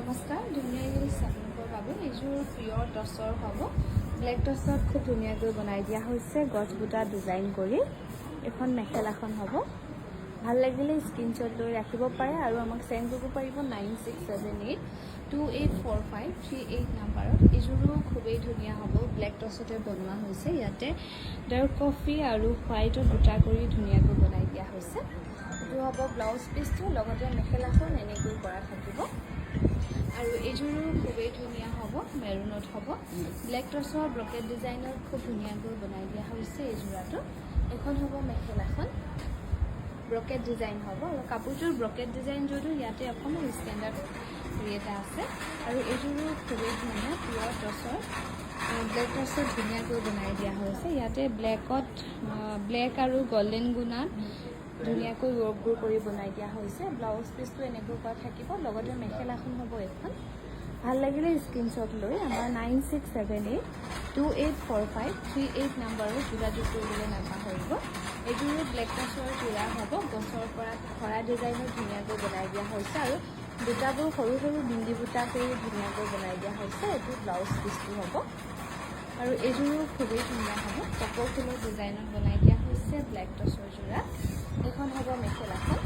নমস্কাৰ ধুনীয়া আপোনালোকৰ বাবে এইযোৰ পিয়ৰ টছৰ হ'ব ব্লেক টছত খুব ধুনীয়াকৈ বনাই দিয়া হৈছে গছ বুটা ডিজাইন কৰি এখন মেখেলাখন হ'ব ভাল লাগিলে স্ক্ৰীনশ্বট লৈ ৰাখিব পাৰে আৰু আমাক সেন্ড কৰিব পাৰিব 9678284538 নম্বৰত এইযোৰো খুবেই ধুনীয়া হ'ব ব্লেক টছতে বনোৱা হৈছে ইয়াতে ডাৰ্ক কফি আৰু হোৱাইটত বুটা কৰি ধুনীয়াকৈ বনাই দিয়া হৈছে এইটো হ'ব ব্লাউজ পিচটো লগতে মেখেলাখন এনেকৈ কৰা থাকিব আৰু এইযোৰো খুবেই ধুনীয়া হ'ব মেৰুনত হ'ব ব্লেক টছৰ ব্ৰকেট ডিজাইনৰ খুব ধুনীয়াকৈ বনাই দিয়া হৈছে এই যোৰাটো এখন হ'ব মেখেলাখন ব্ৰকেট ডিজাইন হ'ব আৰু কাপোৰটোৰ ব্ৰকেট ডিজাইন যদিও ইয়াতে অকণমান ষ্টেণ্ডাৰ্ড এটা আছে আৰু এইযোৰো খুবেই ধুনীয়া পিয়ৰ টছৰ ব্লেক টছত ধুনীয়াকৈ বনাই দিয়া হৈছে ইয়াতে ব্লেক আৰু গল্ডেন গুণাত ধুনীয়াকৈ ৱৰ্কবোৰ কৰি বনাই দিয়া হৈছে ব্লাউজ পিচটো এনেকৈ কৰা থাকিব লগতে মেখেলাখন হ'ব এখন ভাল লাগিলে স্ক্ৰীনশ্বট লৈ আমাৰ 9678284538 নম্বৰত যোগাযোগ কৰিবলৈ নাপাহৰিব এইযোৰো ব্লেক টছৰ যোৰা হ'ব গছৰ পৰা খৰা ডিজাইনত ধুনীয়াকৈ বনাই দিয়া হৈছে আৰু বুটাবোৰ সৰু সৰু বিন্দি বুটা কৰি ধুনীয়াকৈ বনাই দিয়া হৈছে এইটো ব্লাউজ পিচটো হ'ব আৰু এইযোৰো খুবেই ধুনীয়া হ'ব কপৌ ফুলৰ ডিজাইনত বনাই দিয়া হৈছে ব্লেক টছৰ যোৰা এখন হ'ব মেখেলাখন